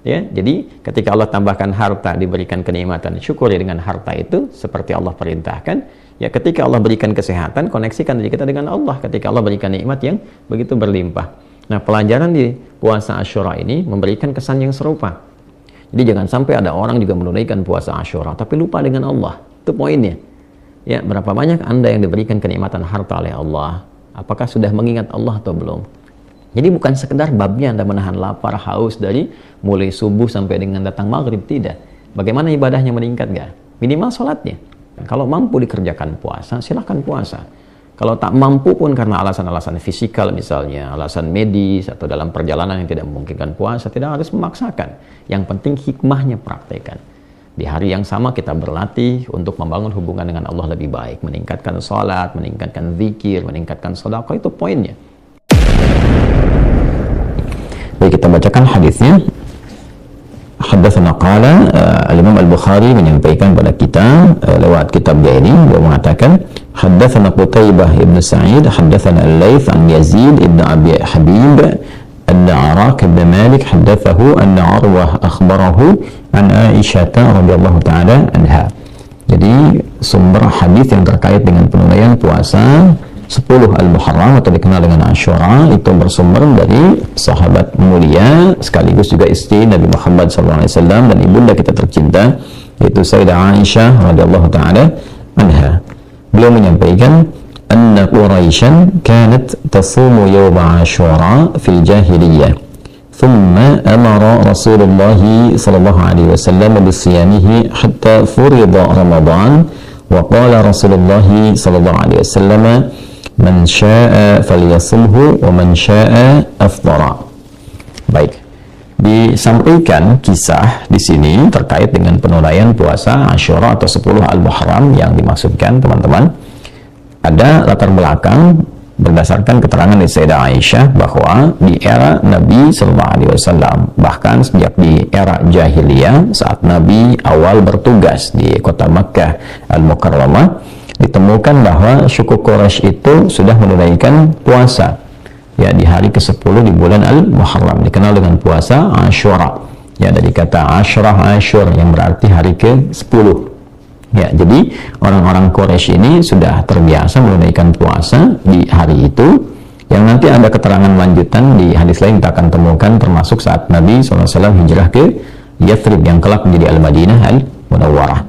Ya, jadi ketika Allah tambahkan harta, diberikan kenikmatan, syukuri dengan harta itu seperti Allah perintahkan. Ya, ketika Allah berikan kesehatan, koneksikan diri kita dengan Allah. Ketika Allah berikan nikmat yang begitu berlimpah. Nah, pelajaran di puasa Asyura ini memberikan kesan yang serupa. Jadi jangan sampai ada orang juga menunaikan puasa Asyura tapi lupa dengan Allah. Itu poinnya. Ya, berapa banyak Anda yang diberikan kenikmatan harta oleh Allah? Apakah sudah mengingat Allah atau belum? Jadi bukan sekedar babnya Anda menahan lapar, haus dari mulai subuh sampai dengan datang maghrib, tidak. Bagaimana ibadahnya meningkat nggak? Minimal sholatnya. Kalau mampu dikerjakan puasa, silahkan puasa. Kalau tak mampu pun karena alasan-alasan fisikal misalnya, alasan medis atau dalam perjalanan yang tidak memungkinkan puasa, tidak harus memaksakan. Yang penting hikmahnya praktekkan. Di hari yang sama kita berlatih untuk membangun hubungan dengan Allah lebih baik, meningkatkan sholat, meningkatkan zikir, meningkatkan sedekah, itu poinnya. Baik, kita bacakan hadisnya. Haddatsana qala al-Imam Al-Bukhari menyampaikan pada kita lewat kitab dia ini, beliau mengatakan haddatsana Qutaibah ibn Sa'id haddatsana Al-Laits an Yazid ibn Abi Habib anna Arak ibn Malik haddatsahu anna Urwah akhbarahu an Aisyah radhiyallahu taala anha. Jadi sumber hadis yang terkait dengan penunaian puasa 10 Al-Muharram atau dikenal dengan Asyura itu bersumber dari sahabat mulia sekaligus juga istri Nabi Muhammad SAW dan ibunda kita tercinta yaitu Sayyidah Aisyah radhiyallahu taala anha. Beliau menyampaikan anna Quraisyan kanat tasumu yawm Asyura fil jahiliyah thumma amara Rasulullah sallallahu alaihi wasallam bisiyamihi hatta furida Ramadan wa qala Rasulullah sallallahu alaihi wasallam man syaa falyasumhu wa man syaa afdara. Baik, disampaikan kisah di sini terkait dengan penunaian puasa Asyura atau 10 Al-Muharram yang dimaksudkan teman-teman. Ada latar belakang berdasarkan keterangan dari Sayyidah Aisyah bahwa di era Nabi SAW, bahkan sejak di era jahiliyah saat Nabi awal bertugas di kota Makkah Al-Mukarramah, ditemukan bahwa suku Quraisy itu sudah menunaikan puasa ya di hari ke-10 di bulan Al-Muharram, dikenal dengan puasa Asyura ya, dari kata Asyrah Asyur yang berarti hari ke-10 ya. Jadi orang-orang Quraisy ini sudah terbiasa menunaikan puasa di hari itu, yang nanti ada keterangan lanjutan di hadis lain kita akan temukan, termasuk saat Nabi SAW hijrah ke Yathrib yang kelak menjadi Al-Madinah Al-Munawwarah.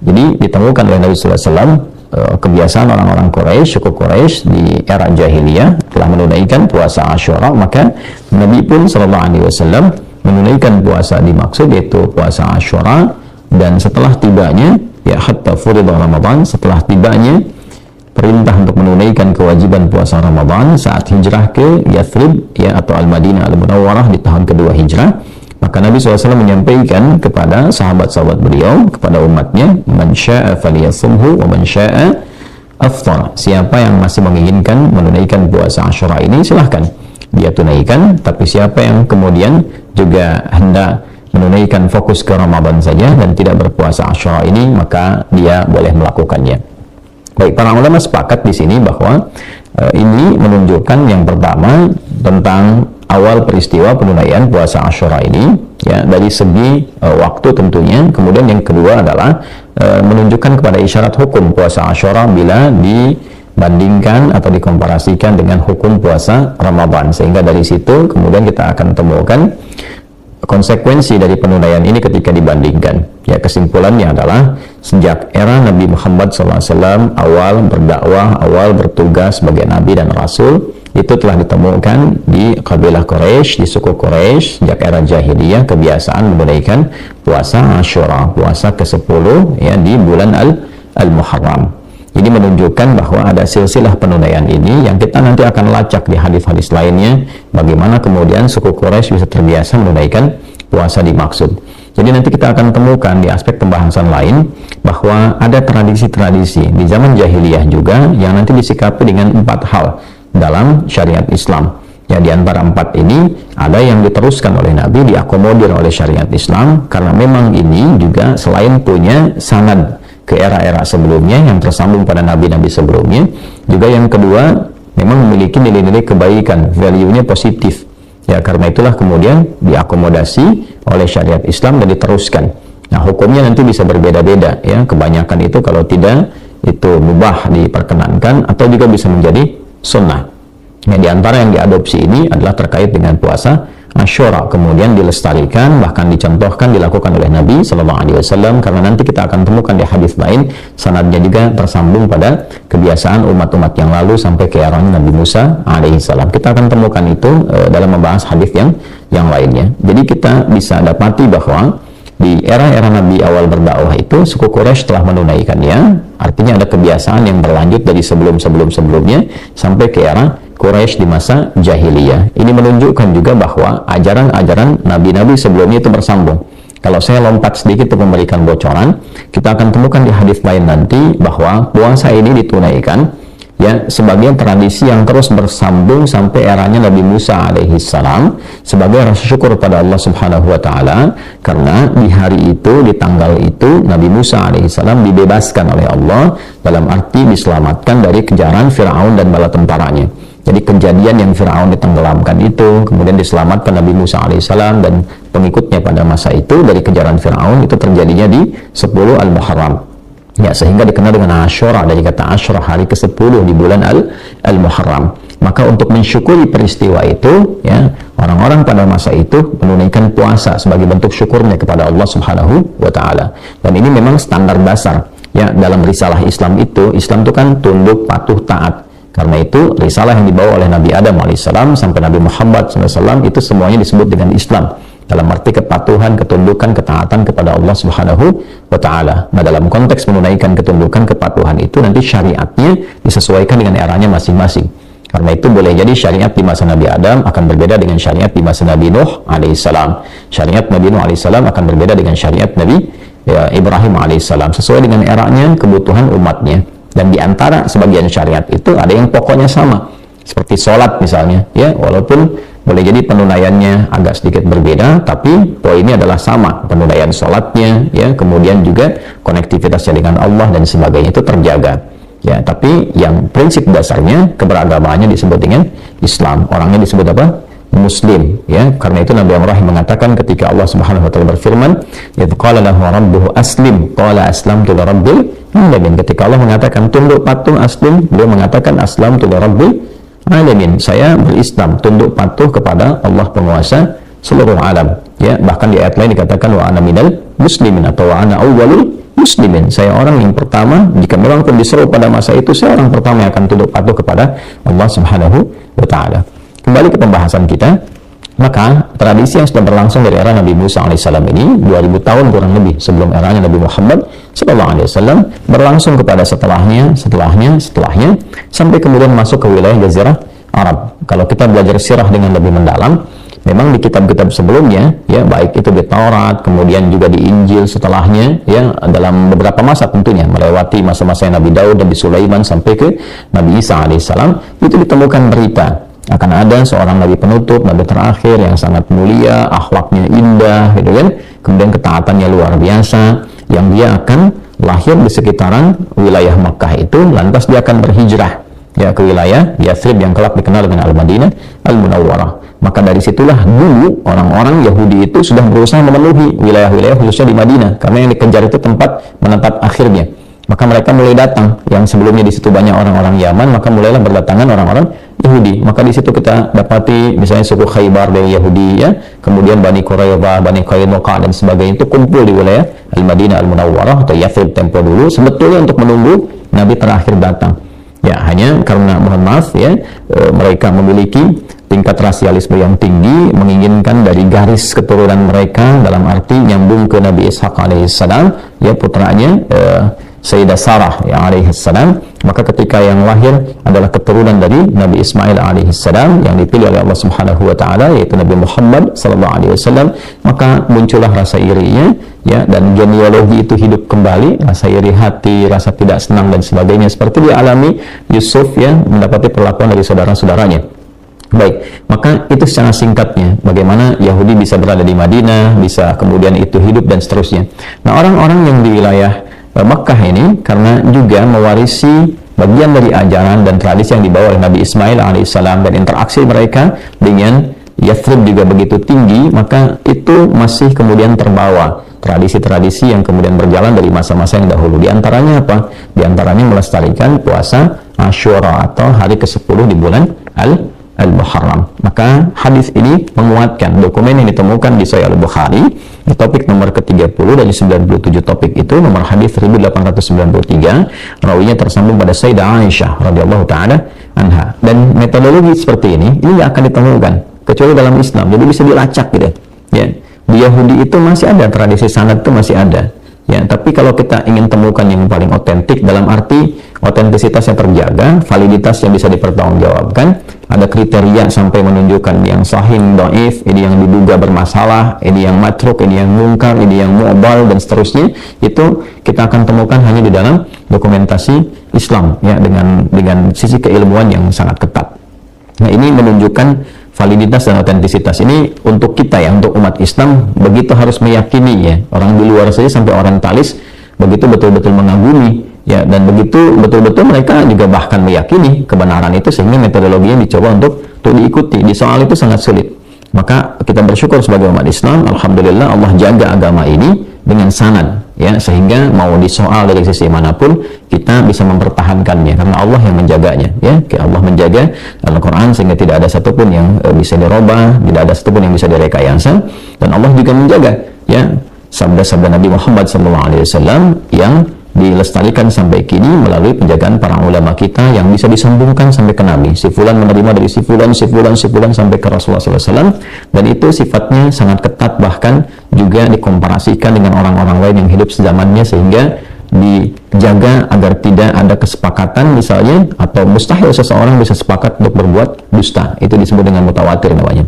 Jadi ditemukan oleh Nabi SAW kebiasaan orang-orang Quraisy, suku Quraisy di era jahiliyah telah menunaikan puasa Asyura, maka Nabi pun SAW menunaikan puasa dimaksud yaitu puasa Asyura. Dan setelah tibanya ya hatta furida Ramadan, setelah tibanya perintah untuk menunaikan kewajiban puasa Ramadan saat hijrah ke Yathrib ya atau Al-Madinah Al-Munawwarah di tahun kedua hijrah, maka Nabi SAW menyampaikan kepada sahabat-sahabat beliau, kepada umatnya, man syaa falyasumhu wa man syaa afthara. Siapa yang masih menginginkan menunaikan puasa Asyura ini, silahkan dia tunaikan, tapi siapa yang kemudian juga hendak menunaikan fokus ke Ramadan saja dan tidak berpuasa Asyura ini, maka dia boleh melakukannya. Baik, para ulama sepakat di sini bahwa ini menunjukkan yang pertama tentang awal peristiwa penunaian puasa Asyura ini ya dari segi waktu tentunya. Kemudian yang kedua adalah menunjukkan kepada isyarat hukum puasa Asyura bila dibandingkan atau dikomparasikan dengan hukum puasa Ramadan, sehingga dari situ kemudian kita akan temukan konsekuensi dari penunaian ini ketika dibandingkan. Ya, kesimpulannya adalah sejak era Nabi Muhammad SAW awal berdakwah, awal bertugas sebagai Nabi dan Rasul, itu telah ditemukan di kabilah Quraisy, di suku Quraisy sejak era jahiliyah kebiasaan menunaikan puasa Asyura, puasa ke-10 ya di bulan Al-Muharram. Jadi menunjukkan bahwa ada silsilah penunaian ini yang kita nanti akan lacak di hadis-hadis lainnya, bagaimana kemudian suku Quraisy bisa terbiasa menunaikan puasa dimaksud. Jadi nanti kita akan temukan di aspek pembahasan lain bahwa ada tradisi-tradisi di zaman jahiliyah juga yang nanti disikapi dengan 4 hal dalam syariat Islam. Ya, di antara 4 ini ada yang diteruskan oleh Nabi, diakomodir oleh syariat Islam, karena memang ini juga selain punya sanad ke era-era sebelumnya yang tersambung pada nabi-nabi sebelumnya, juga yang kedua memang memiliki nilai-nilai kebaikan, value-nya positif. Ya, karena itulah kemudian diakomodasi oleh syariat Islam dan diteruskan. Nah, hukumnya nanti bisa berbeda-beda ya. Kebanyakan itu kalau tidak itu mubah diperkenankan atau juga bisa menjadi sunnah. Ya, di antara yang diadopsi ini adalah terkait dengan puasa Asyura, kemudian dilestarikan, bahkan dicontohkan, dilakukan oleh Nabi Sallallahu Alaihi Wasallam, karena nanti kita akan temukan di hadis lain sanadnya juga tersambung pada kebiasaan umat-umat yang lalu sampai ke eranya Nabi Musa Alaihissalam. Kita akan temukan itu dalam membahas hadis yang lainnya. Jadi kita bisa dapati bahwa di era-era Nabi awal berdakwah itu suku Quraisy telah menunaikannya, artinya ada kebiasaan yang berlanjut dari sebelumnya sampai ke era Quraisy di masa jahiliyah. Ini menunjukkan juga bahwa ajaran-ajaran nabi-nabi sebelumnya itu bersambung. Kalau saya lompat sedikit untuk memberikan bocoran, kita akan temukan di hadis lain nanti bahwa puasa ini ditunaikan ya sebagai tradisi yang terus bersambung sampai eranya Nabi Musa alaihissalam sebagai rasa syukur pada Allah Subhanahu wa taala, karena di hari itu, di tanggal itu, Nabi Musa alaihissalam dibebaskan oleh Allah, dalam arti diselamatkan dari kejaran Firaun dan bala tentaranya. Jadi kejadian yang Firaun ditenggelamkan itu, kemudian diselamatkan Nabi Musa alaihissalam dan pengikutnya pada masa itu dari kejaran Firaun, itu terjadinya di 10 Al-Muharram. Ya, sehingga dikenal dengan Asyura, dari kata Asyura, hari ke-10 di bulan Al-Muharram. Maka untuk mensyukuri peristiwa itu, ya, orang-orang pada masa itu menunaikan puasa sebagai bentuk syukurnya kepada Allah Subhanahu wa taala. Dan ini memang standar dasar ya dalam risalah Islam itu. Islam itu kan tunduk, patuh, taat. Karena itu risalah yang dibawa oleh Nabi Adam alaihissalam sampai Nabi Muhammad SAW itu semuanya disebut dengan Islam, dalam arti kepatuhan, ketundukan, ketaatan kepada Allah Subhanahu wa taala. Nah, dalam konteks menunaikan ketundukan, kepatuhan itu nanti syariatnya disesuaikan dengan eranya masing-masing. Karena itu boleh jadi syariat di masa Nabi Adam akan berbeda dengan syariat di masa Nabi Nuh alaihissalam. Syariat Nabi Nuh alaihissalam akan berbeda dengan syariat Nabi Ibrahim alaihissalam, sesuai dengan eranya, kebutuhan umatnya. Dan di antara sebagian syariat itu ada yang pokoknya sama, seperti sholat misalnya, ya, walaupun boleh jadi penunaiannya agak sedikit berbeda, tapi poinnya adalah sama, penunaian sholatnya, ya, kemudian juga konektivitasnya dengan Allah dan sebagainya itu terjaga, ya. Tapi yang prinsip dasarnya keberagamaannya disebut dengan Islam, orangnya disebut apa? Muslim, ya. Karena itu Nabi Ibrahim mengatakan ketika Allah Subhanahu wa taala berfirman, "Idz qala lahu rabbuhu aslim, qala aslamtu lirabbil alamin." Ketika Allah mengatakan tunduk patuh aslim, beliau mengatakan aslamtu lirabbil alamin. Saya berislam, tunduk patuh kepada Allah penguasa seluruh alam, ya. Bahkan di ayat lain dikatakan wa ana minal muslimin atau wa ana awwalul muslimin. Saya orang yang pertama, jika memang pun disuruh pada masa itu, saya orang pertama yang akan tunduk patuh kepada Allah Subhanahu wa taala. Kembali ke pembahasan kita, maka tradisi yang sudah berlangsung dari era Nabi Musa alaihissalam ini 2000 tahun kurang lebih sebelum eranya Nabi Muhammad sallallahu alaihi wasallam berlangsung kepada setelahnya sampai kemudian masuk ke wilayah Jazirah Arab. Kalau kita belajar sirah dengan lebih mendalam, memang di kitab-kitab sebelumnya, ya, baik itu di Taurat, kemudian juga di Injil setelahnya, ya, dalam beberapa masa tentunya, melewati masa-masa Nabi Daud dan Nabi Sulaiman sampai ke Nabi Isa alaihissalam, itu ditemukan berita akan ada seorang nabi penutup, nabi terakhir yang sangat mulia, akhlaknya indah, gitu kan, kemudian ketaatannya luar biasa, yang dia akan lahir di sekitaran wilayah Makkah itu, lantas dia akan berhijrah, ya, ke wilayah Yathrib yang kelak dikenal dengan Al-Madinah Al-Munawwarah. Maka dari situlah dulu orang-orang Yahudi itu sudah berusaha memenuhi wilayah-wilayah khususnya di Madinah, karena yang dikejar itu tempat menetap akhirnya. Maka mereka mulai datang, yang sebelumnya di situ banyak orang-orang Yaman, maka mulailah berdatangan orang-orang Yahudi. Maka di situ kita dapati misalnya suku Khaybar dari Yahudi, ya, kemudian Bani Quraidah, Bani Qainuqa dan sebagainya itu kumpul di wilayah Al-Madinah Al-Munawwarah atau Yathrib tempo dulu, sebetulnya untuk menunggu Nabi terakhir datang. Ya, hanya karena mohon maaf, ya, mereka memiliki tingkat rasialisme yang tinggi, menginginkan dari garis keturunan mereka, dalam arti nyambung ke Nabi Ishaq alaihissalam, ya, putranya Sayyidah Sarah ya alaihissalam. Maka ketika yang lahir adalah keturunan dari Nabi Ismail alaihissalam yang dipilih oleh Allah Subhanahu wa taala, yaitu Nabi Muhammad sallallahu alaihi wasallam, maka muncullah rasa irinya, ya, dan genealogi itu hidup kembali, rasa iri hati, rasa tidak senang dan sebagainya, seperti dialami Yusuf, ya, mendapati perlakuan dari saudara-saudaranya. Baik, maka itu secara singkatnya bagaimana Yahudi bisa berada di Madinah, bisa kemudian itu hidup dan seterusnya. Nah, orang-orang yang di wilayah Makkah ini karena juga mewarisi bagian dari ajaran dan tradisi yang dibawa oleh Nabi Ismail alaihissalam dan interaksi mereka dengan Yathrib juga begitu tinggi, maka itu masih kemudian terbawa tradisi-tradisi yang kemudian berjalan dari masa-masa yang dahulu. Di antaranya apa? Di antaranya melestarikan puasa Asyura atau hari ke-10 di bulan Al-Muharram. Maka hadis ini menguatkan dokumen yang ditemukan di Sahih Al-Bukhari di topik nomor ke-30 dari 97 topik itu, nomor hadis 1893, rawinya tersambung pada Sayyidah Aisyah radhiyallahu taala anha. Dan metodologi seperti ini nggak akan ditemukan kecuali dalam Islam. Jadi bisa dilacak gitu. Ya. Di Yahudi itu masih ada tradisi sanad, itu masih ada. Ya, tapi kalau kita ingin temukan yang paling otentik, dalam arti otentisitasnya terjaga, validitasnya bisa dipertanggungjawabkan, ada kriteria sampai menunjukkan yang sahih, dhaif, ini yang diduga bermasalah, ini yang matruk, ini yang mungkar, ini yang mu'dal, dan seterusnya, itu kita akan temukan hanya di dalam dokumentasi Islam, ya, dengan sisi keilmuan yang sangat ketat. Nah, ini menunjukkan validitas dan otentisitas ini untuk kita ya, untuk umat Islam begitu harus meyakini ya. Orang di luar saja sampai orientalis begitu betul-betul mengagumi ya, dan begitu betul-betul mereka juga bahkan meyakini kebenaran itu, sehingga metodologinya dicoba untuk diikuti. Di soal itu sangat sulit. Maka kita bersyukur sebagai umat Islam, alhamdulillah Allah jaga agama ini dengan sanad ya, sehingga mau disoal dari sisi manapun kita bisa mempertahankannya karena Allah yang menjaganya ya. Allah menjaga Al-Quran sehingga tidak ada satupun yang bisa dirubah, tidak ada satupun yang bisa direkayasa, dan Allah juga menjaga ya sabda-sabda Nabi Muhammad SAW yang dilestarikan sampai kini melalui penjagaan para ulama kita yang bisa disambungkan sampai ke Nabi. Si fulan menerima dari si fulan sampai ke Rasulullah SAW, dan itu sifatnya sangat ketat, bahkan juga dikomparasikan dengan orang-orang lain yang hidup sezamannya, sehingga dijaga agar tidak ada kesepakatan misalnya, atau mustahil seseorang bisa sepakat untuk berbuat dusta. Itu disebut dengan mutawatir namanya.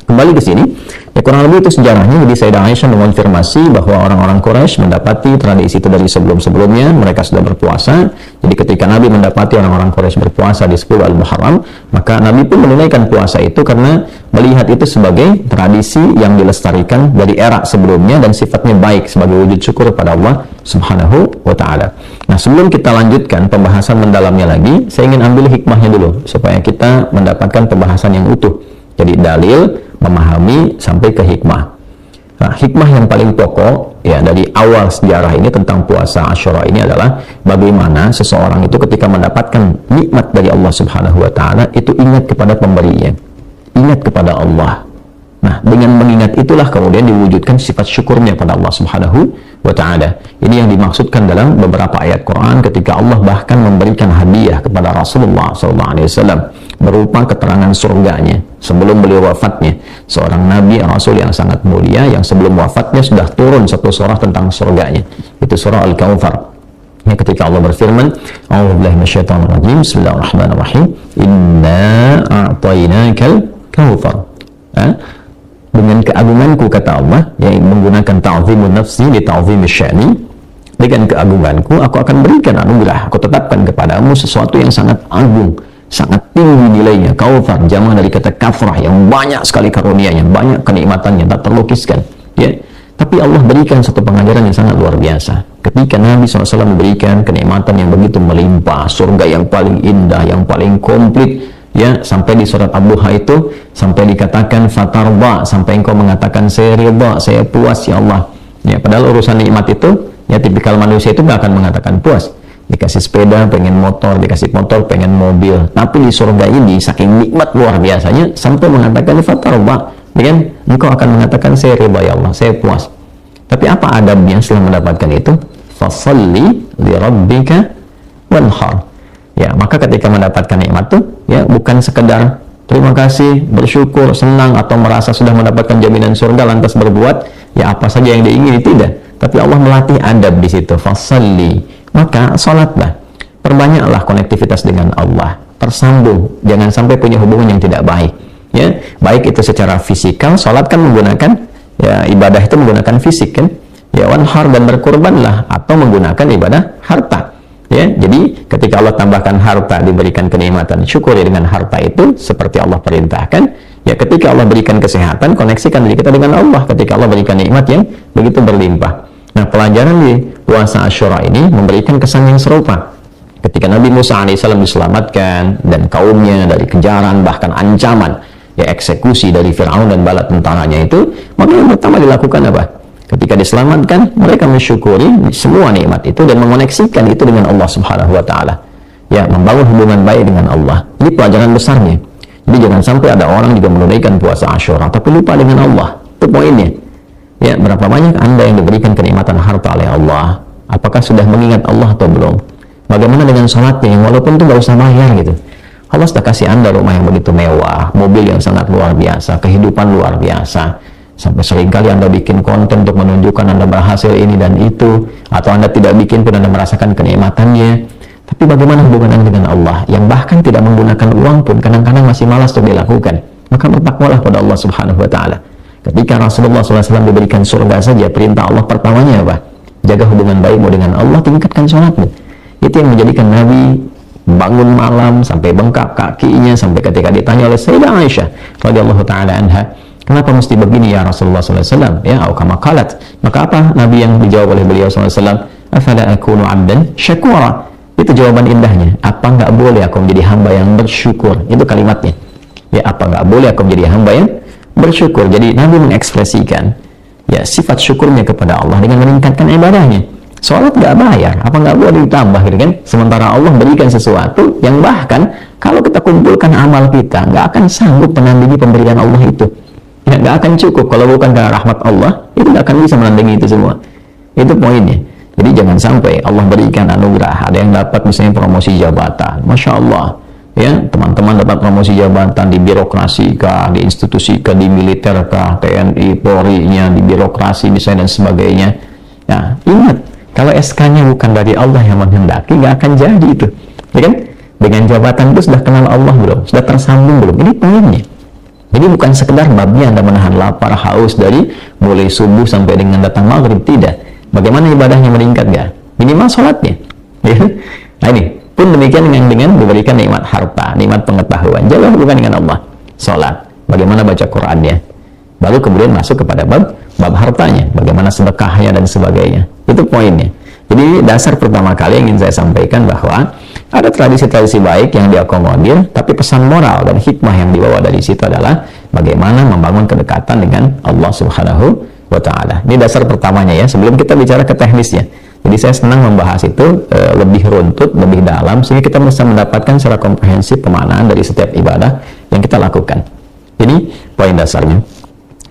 Kembali ke sini, ya kurang lebih itu sejarahnya. Jadi Sayyidah Aisyah mengonfirmasi bahwa orang-orang Quraisy mendapati tradisi itu dari sebelum-sebelumnya, mereka sudah berpuasa. Jadi ketika Nabi mendapati orang-orang Quraisy berpuasa di 10 Al-Muharram, maka Nabi pun menunaikan puasa itu karena melihat itu sebagai tradisi yang dilestarikan dari era sebelumnya dan sifatnya baik sebagai wujud syukur pada Allah Subhanahu wa Ta'ala. Nah, sebelum kita lanjutkan pembahasan mendalamnya lagi, saya ingin ambil hikmahnya dulu supaya kita mendapatkan pembahasan yang utuh. Jadi dalil, memahami sampai ke hikmah. Nah, hikmah yang paling pokok ya dari awal sejarah ini tentang puasa Asyura ini adalah bagaimana seseorang itu ketika mendapatkan nikmat dari Allah Subhanahu wa Ta'ala itu ingat kepada pemberinya, ingat kepada Allah. Nah, dengan mengingat itulah kemudian diwujudkan sifat syukurnya pada Allah Subhanahu wa Ta'ala. Ini yang dimaksudkan dalam beberapa ayat Quran ketika Allah bahkan memberikan hadiah kepada Rasulullah SAW berupa keterangan surganya sebelum beliau wafatnya. Seorang nabi rasul yang sangat mulia yang sebelum wafatnya sudah turun satu surah tentang surganya, itu surah Al-Kautsar. Ya, ketika Allah berfirman, A'udzubillahi minasyaitonir rajim, Bismillahirrahmanirrahim, Inna a'tainakal kautsar. Dengan keagunganku, kata Allah, yang menggunakan ta'zimun nafsi di ta'zimi sya'ni, dengan keagunganku aku akan berikan anugerah, aku tetapkan kepadamu sesuatu yang sangat agung, sangat tinggi nilainya. Kautsar jamaah dari kata kafrah, yang banyak sekali karunia-Nya, banyak kenikmatannya, tak terlukiskan ya. Tapi Allah berikan satu pengajaran yang sangat luar biasa ketika Nabi SAW memberikan kenikmatan yang begitu melimpah, surga yang paling indah, yang paling komplit ya, sampai di surat Ad-Duha itu sampai dikatakan fatarba, sampai engkau mengatakan saya ridha, saya puas ya Allah ya. Padahal urusan nikmat itu ya tipikal manusia itu gak akan mengatakan puas. Dikasih sepeda pengen motor, dikasih motor pengen mobil, tapi di surga ini saking nikmat luar biasanya sampai mengatakan fatarba, ya kan? Engkau akan mengatakan saya ridha ya Allah, saya puas. Tapi apa adabnya setelah mendapatkan itu? Fasalli li rabbika wanhar. Ya, maka ketika mendapatkan nikmat itu ya bukan sekedar terima kasih, bersyukur, senang, atau merasa sudah mendapatkan jaminan surga lantas berbuat ya apa saja yang diingini, tidak. Tapi Allah melatih adab di situ. Fasalli, maka sholatlah, perbanyaklah konektivitas dengan Allah, tersambung, jangan sampai punya hubungan yang tidak baik ya. Baik itu secara fisikal, sholat kan menggunakan ya, ibadah itu menggunakan fisik kan ya, wanhar, dan berkurbanlah, atau menggunakan ibadah harta ya. Jadi ketika Allah tambahkan harta, diberikan kenikmatan, syukuri dengan harta itu seperti Allah perintahkan ya. Ketika Allah berikan kesehatan, koneksikan diri kita dengan Allah. Ketika Allah berikan nikmat yang begitu berlimpah. Nah, pelajaran di puasa Asyura ini memberikan kesan yang serupa. Ketika Nabi Musa AS diselamatkan dan kaumnya dari kejaran bahkan ancaman ya eksekusi dari Fir'aun dan bala tentaranya itu, maka yang pertama dilakukan apa? Ketika diselamatkan, mereka mensyukuri semua nikmat itu dan mengoneksikan itu dengan Allah Subhanahu wa taala. Ya, membangun hubungan baik dengan Allah. Ini pelajaran besarnya. Jadi jangan sampai ada orang juga menunaikan puasa Asyura tapi lupa dengan Allah. Itu poinnya. Ya, berapa banyak Anda yang diberikan kenikmatan harta oleh Allah? Apakah sudah mengingat Allah atau belum? Bagaimana dengan sholatnya yang walaupun itu nggak usah bayar gitu? Allah sudah kasih Anda rumah yang begitu mewah, mobil yang sangat luar biasa, kehidupan luar biasa. Sampai seringkali Anda bikin konten untuk menunjukkan Anda berhasil ini dan itu, atau Anda tidak bikin pun Anda merasakan kenikmatannya. Tapi bagaimana hubungan Anda dengan Allah yang bahkan tidak menggunakan uang pun kadang-kadang masih malas untuk dilakukan? Maka bertakwalah pada Allah Subhanahu wa taala. Ketika Rasulullah SAW diberikan surga saja, perintah Allah pertamanya apa? Jaga hubungan baikmu dengan Allah, tingkatkan sholatmu. Itu yang menjadikan Nabi bangun malam sampai bengkak kakinya, sampai ketika ditanya oleh Sayyidah Aisyah radhiyallahu taala anha, kenapa mesti begini ya Rasulullah SAW? Ya, au kama qalat. Maka apa Nabi yang dijawab oleh beliau SAW? Afala akunu 'abdan syakura. Itu jawaban indahnya. Apa nggak boleh aku menjadi hamba yang bersyukur? Itu kalimatnya. Ya, apa nggak boleh aku menjadi hamba yang bersyukur? Jadi Nabi mengekspresikan ya sifat syukurnya kepada Allah dengan meningkatkan ibadahnya. Sholat nggak bayar, apa nggak boleh ditambah gitu kan? Sementara Allah berikan sesuatu yang bahkan kalau kita kumpulkan amal kita nggak akan sanggup menandingi pemberian Allah itu. Ya, nggak akan cukup kalau bukan karena rahmat Allah, itu nggak akan bisa menandingi itu semua. Itu poinnya. Jadi jangan sampai Allah berikan anugerah, ada yang dapat misalnya promosi jabatan, Masya Allah, ya teman-teman dapat promosi jabatan di birokrasi kah, di institusi kah, di militer kah, TNI, Polri-nya, di birokrasi misalnya dan sebagainya. Ya, ingat, kalau SK-nya bukan dari Allah yang menghendaki, nggak akan jadi itu, ya kan? Dengan jabatan itu sudah kenal Allah belum? Sudah tersambung belum? Ini poinnya. Jadi bukan sekedar babnya Anda menahan lapar, haus dari mulai subuh sampai dengan datang maghrib, tidak. Bagaimana ibadahnya meningkat nggak? Minimal sholatnya. Ya. Nah ini pun demikian dengan diberikan nikmat harta, nikmat pengetahuan. Jaga hubungan dengan Allah. Sholat. Bagaimana baca Qurannya? Baru kemudian masuk kepada bab hartanya. Bagaimana sedekahnya dan sebagainya. Itu poinnya. Jadi dasar pertama kali yang ingin saya sampaikan bahwa ada tradisi-tradisi baik yang diakomodir, tapi pesan moral dan hikmah yang dibawa dari situ adalah bagaimana membangun kedekatan dengan Allah Subhanahu wa ta'ala. Ini dasar pertamanya ya, sebelum kita bicara ke teknisnya. Jadi saya senang membahas itu lebih runtut, lebih dalam, sehingga kita bisa mendapatkan secara komprehensif pemaknaan dari setiap ibadah yang kita lakukan. Ini poin dasarnya.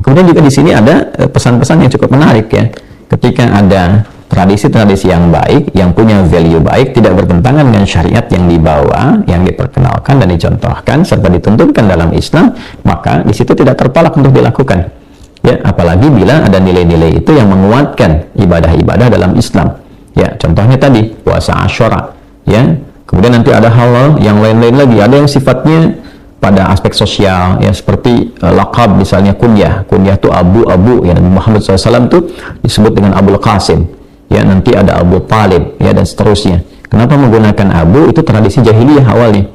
Kemudian juga di sini ada pesan-pesan yang cukup menarik ya. Ketika ada tradisi-tradisi yang baik, yang punya value baik, tidak bertentangan dengan syariat yang dibawa, yang diperkenalkan dan dicontohkan serta dituntunkan dalam Islam, maka di situ tidak tertolak untuk dilakukan. Ya, apalagi bila ada nilai-nilai itu yang menguatkan ibadah-ibadah dalam Islam. Ya, contohnya tadi puasa Asyura. Ya, kemudian nanti ada hal yang lain-lain lagi. Ada yang sifatnya pada aspek sosial, ya seperti laqab misalnya kunyah. Kunyah itu Abu ya, dan Muhammad SAW itu disebut dengan Abul Qasim. Ya, nanti ada Abu Talib, ya dan seterusnya. Kenapa menggunakan Abu? Itu tradisi jahiliyah awalnya.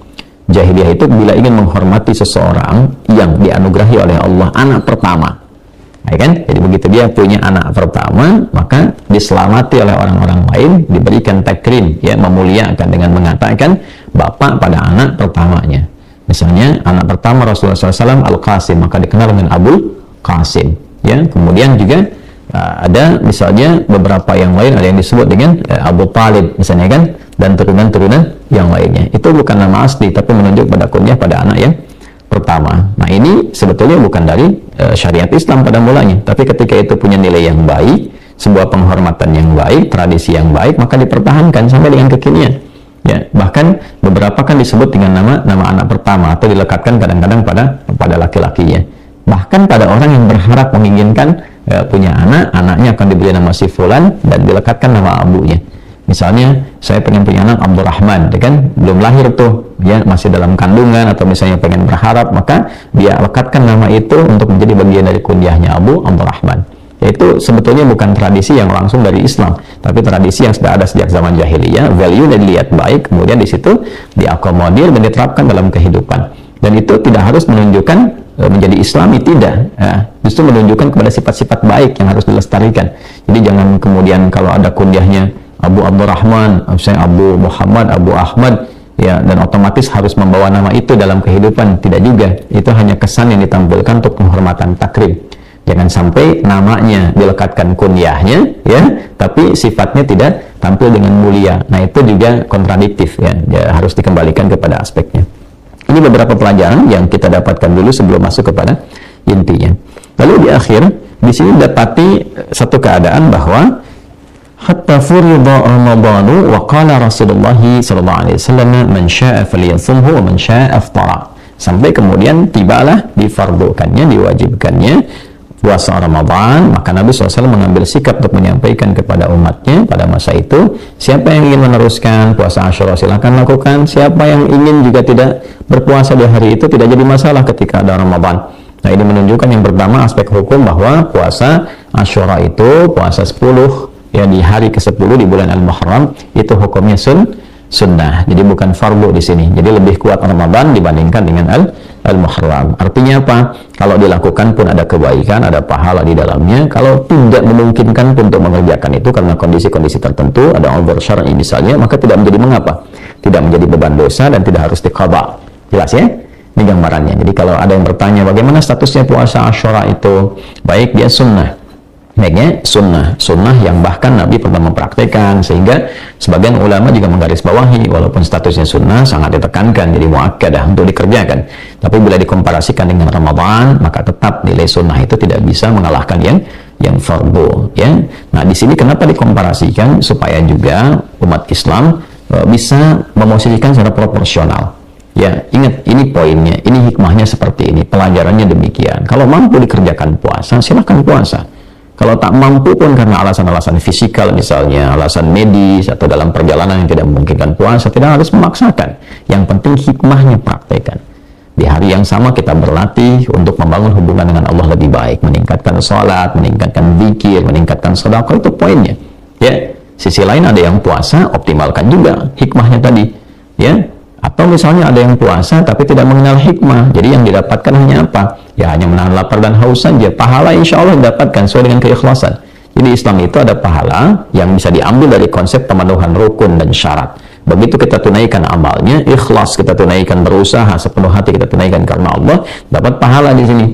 Jahiliyah itu bila ingin menghormati seseorang yang dianugerahi oleh Allah anak pertama. Ya kan? Jadi begitu dia punya anak pertama, maka diselamati oleh orang-orang lain, diberikan takrim, ya memuliakan dengan mengatakan bapak pada anak pertamanya. Misalnya anak pertama Rasulullah SAW Al-Qasim, maka dikenal dengan Abul Qasim. Ya, kemudian juga ada misalnya beberapa yang lain, ada yang disebut dengan Abu Talib misalnya kan, dan turunan-turunan yang lainnya. Itu bukan nama asli, tapi menunjuk pada kunyah pada anak yang pertama. Nah ini sebetulnya bukan dari syariat Islam pada mulanya, tapi ketika itu punya nilai yang baik, sebuah penghormatan yang baik, tradisi yang baik, maka dipertahankan sampai dengan kekinian. Ya, bahkan beberapa kan disebut dengan nama anak pertama atau dilekatkan kadang-kadang pada laki-lakinya. Bahkan pada orang yang berharap menginginkan punya anaknya akan diberi nama si fulan dan dilekatkan nama abunya. Misalnya saya pengen punya anak Abdurrahman, ya kan belum lahir tuh, ya masih dalam kandungan, atau misalnya pengen berharap, maka dia lekatkan nama itu untuk menjadi bagian dari kunyahnya Abdurrahman. Itu sebetulnya bukan tradisi yang langsung dari Islam, tapi tradisi yang sudah ada sejak zaman jahiliyah. Value dan dilihat baik, kemudian di situ diakomodir dan diterapkan dalam kehidupan. Dan itu tidak harus menunjukkan menjadi Islami, tidak. Justru menunjukkan kepada sifat-sifat baik yang harus dilestarikan. Jadi jangan kemudian kalau ada kunyahnya Abu Abdurrahman, misalnya Abu Muhammad, Abu Ahmad, ya, dan otomatis harus membawa nama itu dalam kehidupan. Tidak juga, itu hanya kesan yang ditampilkan untuk penghormatan, takrim. Jangan sampai namanya dilekatkan kunyahnya, ya, tapi sifatnya tidak tampil dengan mulia. Nah, itu juga kontradiktif, ya, harus dikembalikan kepada aspeknya. Ini beberapa pelajaran yang kita dapatkan dulu sebelum masuk kepada intinya. Lalu di akhir, di sini dapati satu keadaan bahwa hatta furida Ramadhanu wa qala Rasulullah sallallahu alaihi wasallam man syaa'a falyasumhu wa man syaa'a aftara. Sampai kemudian tibalah difardukannya, diwajibkannya puasa Ramadan, maka Nabi SAW mengambil sikap untuk menyampaikan kepada umatnya pada masa itu, siapa yang ingin meneruskan puasa Asyura silakan lakukan, siapa yang ingin juga tidak berpuasa di hari itu tidak jadi masalah ketika ada Ramadan. Nah, ini menunjukkan yang pertama aspek hukum bahwa puasa Asyura itu puasa 10 ya di hari ke-10 di bulan Al-Muharram itu hukumnya sunnah. Jadi bukan fardu di sini. Jadi lebih kuat Ramadan dibandingkan dengan Al-Muharram. Artinya apa? Kalau dilakukan pun ada kebaikan, ada pahala di dalamnya. Kalau tidak memungkinkan pun untuk mengerjakan itu karena kondisi-kondisi tertentu, ada uzur syar'i misalnya, maka tidak menjadi mengapa. Tidak menjadi beban dosa dan tidak harus diqadha. Jelas ya? Ini gambarannya. Jadi kalau ada yang bertanya bagaimana statusnya puasa Asyura itu, baik dia sunnah. Baiknya sunnah yang bahkan Nabi pernah mempraktekkan, sehingga sebagian ulama juga menggarisbawahi walaupun statusnya sunnah sangat ditekankan jadi muakkadah untuk dikerjakan. Tapi bila dikomparasikan dengan Ramadan, maka tetap nilai sunnah itu tidak bisa mengalahkan yang fardu, ya. Nah, di sini kenapa dikomparasikan supaya juga umat Islam bisa memosisikan secara proporsional. Ya, ingat ini poinnya, ini hikmahnya seperti ini, pelajarannya demikian. Kalau mampu dikerjakan puasa, silahkan puasa. Kalau tak mampu pun karena alasan-alasan fisikal misalnya, alasan medis atau dalam perjalanan yang tidak memungkinkan puasa, tidak harus memaksakan. Yang penting hikmahnya praktekkan. Di hari yang sama kita berlatih untuk membangun hubungan dengan Allah lebih baik, meningkatkan sholat, meningkatkan zikir, meningkatkan sedekah, itu poinnya. Ya, sisi lain ada yang puasa, optimalkan juga hikmahnya tadi. Ya, atau misalnya ada yang puasa tapi tidak mengenal hikmah, jadi yang didapatkan hanya apa? Ya hanya menahan lapar dan haus saja. Pahala insya Allah didapatkan sesuai dengan keikhlasan. Jadi Islam itu ada pahala yang bisa diambil dari konsep pemenuhan rukun dan syarat. Begitu kita tunaikan amalnya, ikhlas kita tunaikan, berusaha sepenuh hati kita tunaikan karena Allah, dapat pahala di sini.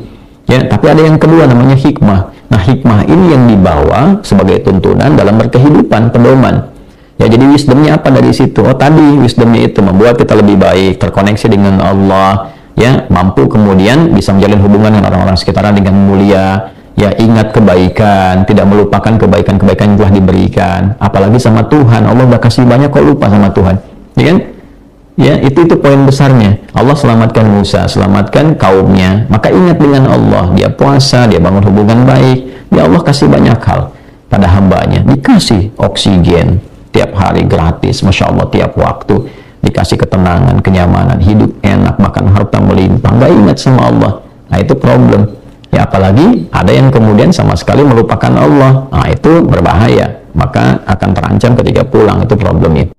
Ya, tapi ada yang kedua namanya hikmah. Nah, hikmah ini yang dibawa sebagai tuntunan dalam berkehidupan, pedoman. Ya, jadi wisdomnya apa dari situ? Oh, tadi wisdomnya itu membuat kita lebih baik, terkoneksi dengan Allah, ya, mampu kemudian bisa menjalin hubungan dengan orang-orang sekitaran dengan mulia, ya, ingat kebaikan, tidak melupakan kebaikan-kebaikan yang telah diberikan, apalagi sama Tuhan. Allah udah kasih banyak kok lupa sama Tuhan, ya kan? Ya, itu poin besarnya. Allah selamatkan Musa, selamatkan kaumnya, maka ingat dengan Allah, dia puasa, dia bangun hubungan baik, ya Allah kasih banyak hal pada hambanya, dikasih oksigen tiap hari gratis, Masya Allah, tiap waktu dikasih ketenangan, kenyamanan, hidup enak, bahkan harta melimpah, nggak ingat sama Allah. Nah, itu problem. Ya, apalagi ada yang kemudian sama sekali melupakan Allah. Nah, itu berbahaya, maka akan terancam ketika pulang, itu problemnya.